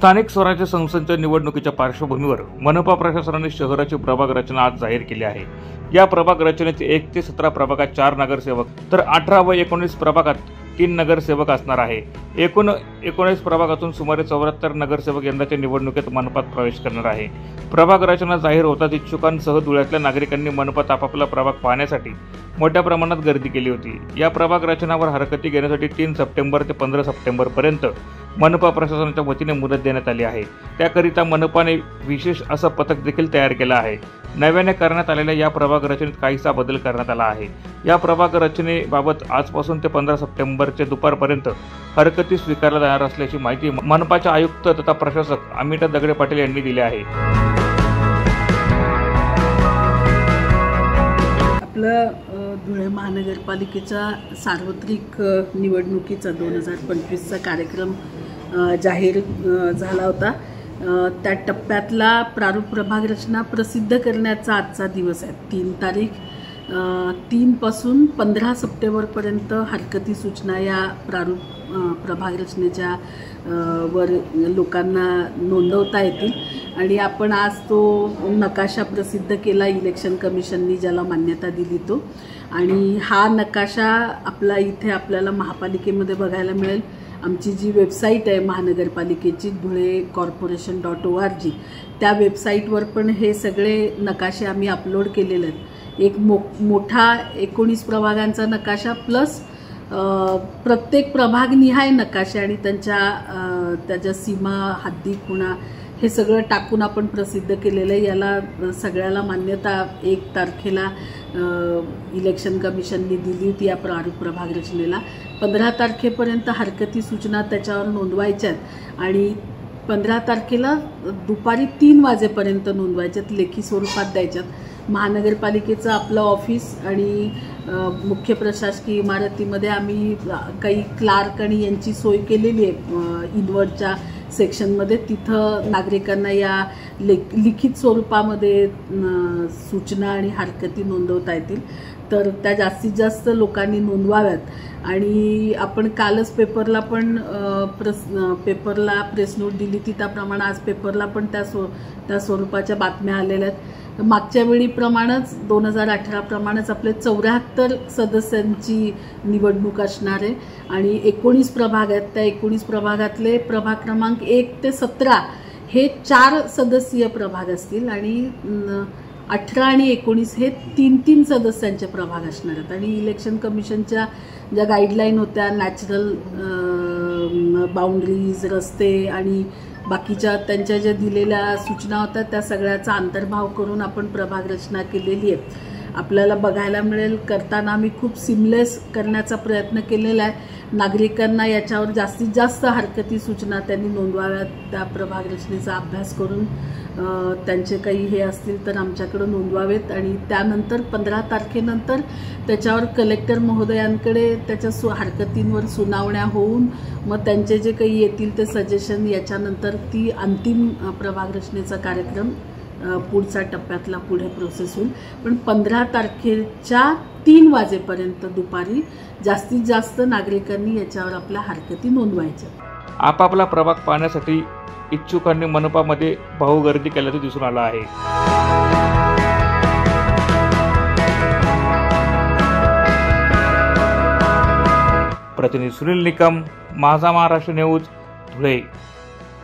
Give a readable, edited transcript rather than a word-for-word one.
स्थानिक स्वराज्य संस्थांच्या निवडणुकीच्या पार्श्वभूमीवर मनपा प्रशासनाने शहराची प्रभाग रचना आज जाहीर केली आहे। या प्रभाग रचनेत 1 ते 17 प्रभागात 4 नगरसेवक तर 18 व 19 प्रभागात 3 नगरसेवक असणार आहे। एकूण 19 प्रभागातून सुमारे 74 नगरसेवक यंदाच्या निवडणुकीत मनपात प्रवेश करणार आहे। प्रभाग रचना जाहीर होताच इच्छुकांसह धुळ्यातल्या नागरिकांनी मनपात आपापला प्रभाग पाहण्यासाठी मोठ्या प्रमाणात गर्दी केली होती। या प्रभाग रचनावर हरकती घेण्यासाठी 3 सप्टेंबर ते 15 सप्टेंबर पर्यंत मनपा प्रशासनाच्या वतीने मुदत देण्यात आली आहे। त्याकरिता मनपाने विशेष असं पथक देखील तयार केलं आहे। नव्याने करण्यात आलेल्या या प्रभाग रचनेत काहीसा बदल करण्यात आला आहे। या प्रभाग रचनेबाबत आजपासून ते 15 सप्टेंबरचे दुपारपर्यंत हरकती स्वीकारल्या जाणार असल्याची माहिती मनपाचे आयुक्त तथा प्रशासक अमिता दगडे पाटील यांनी दिली आहे। आपलं धुळे महानगरपालिकेच्या सार्वत्रिक निवडणुकीचा 2025चा कार्यक्रम जाहीर झाला होता। त्या टप्प्यातला प्रारूप प्रभाग रचना प्रसिद्ध करण्याचा आजचा दिवस आहे। 3 तारीख 3 पासून 15 सप्टेंबरपर्यंत हरकती सूचना या प्रारूप प्रभाग रचनेच्या वर लोकांना नोंदवता येतील आणि आपण आज तो नकाशा प्रसिद्ध केला इलेक्शन कमिशननी ज्याला मान्यता दिली तो, आणि हा नकाशा आपला इथे आपल्याला महापालिकेमध्ये बघायला मिळेल। आमची जी वेबसाईट आहे महानगरपालिकेची dhulecorporation.org त्या वेबसाईटवर पण हे सगळे नकाशे आम्ही अपलोड केलेले आहेत। एक मोठा 19 प्रभागांचा नकाशा प्लस प्रत्येक प्रभागनिहाय नकाशे आणि त्याच्या सीमा हद्दी खुणा हे सगळं टाकून आपण प्रसिद्ध केलेलं आहे। याला सगळ्याला मान्यता 1 तारखेला इलेक्शन कमिशननी दिली होती या प्रारूप प्रभाग रचनेला। 15 तारखेपर्यंत हरकती सूचना त्याच्यावर नोंदवायच्या आहेत आणि 15 तारखेला दुपारी 3 वाजेपर्यंत नोंदवायच्यात, लेखी स्वरूपात द्यायच्यात। महानगरपालिकेचं आपलं ऑफिस आणि मुख्य प्रशासकीय इमारतीमध्ये आम्ही काही क्लार्क आणि यांची सोय केलेली आहे इनवर्डच्या सेक्शनमध्ये। तिथं नागरिकांना या लिखित स्वरूपामध्ये सूचना आणि हरकती नोंदवता येतील, तर त्या जास्तीत जास्त लोकांनी नोंदवाव्यात। आणि आपण कालच पेपरला पण पेपरला प्रेस नोट दिली ती, त्याप्रमाणे आज पेपरला पण त्या स्वरूपाच्या बातम्या आलेल्या आहेत। मागच्या वेळीप्रमाणेच 2018 प्रमाणेच आपले 74 सदस्यांची निवडणूक असणार आहे आणि 19 प्रभाग आहेत। त्या 19 प्रभागातले प्रभाग क्रमांक 1 ते 17 हे 4 सदस्यीय प्रभाग असतील आणि 18 आणि 19 हे 3-3 सदस्यांचे प्रभाग असणार आहेत। आणि इलेक्शन कमिशनच्या ज्या गाईडलाईन होत्या, नॅचरल बाउंड्रीज, रस्ते आणि बाकीच्या त्यांच्या ज्या दिलेल्या सूचना होत्या त्या सगळ्याचा अंतर्भाव करून आपण प्रभाग रचना केलेली आहे। आपल्याला बघायला मिळेल करताना आम्ही खूप सिमलेस करण्याचा प्रयत्न केलेला आहे। नागरिकांना याच्यावर जास्तीत जास्त हरकती सूचना त्यांनी नोंदवाव्यात, त्या प्रभाग रचनेचा अभ्यास करून त्यांचे काही हे असतील तर आमच्याकडे नोंदवावेत आणि त्यानंतर 15 तारखेनंतर त्याच्यावर कलेक्टर महोदयांकडे त्याच्या हरकतींवर सुनावण्या होऊन मग त्यांचे जे काही येतील ते सजेशन याच्यानंतर ती अंतिम प्रभाग रचनेचा कार्यक्रम पुढच्या टप्प्यातला पुढे प्रोसेस होईल। पण 15 तारखेच्या 3 वाजेपर्यंत दुपारी जास्तीत जास्त नागरिकांनी याच्यावर आपल्या हरकती नोंदवायच्या। आपापला प्रभाग पाहण्यासाठी इच्छुकांनी मनपामध्ये बहुगर्दी केल्याचं दिसून आलं आहे। प्रतिनिधी सुनील निकम, माझा महाराष्ट्र न्यूज, धुळे।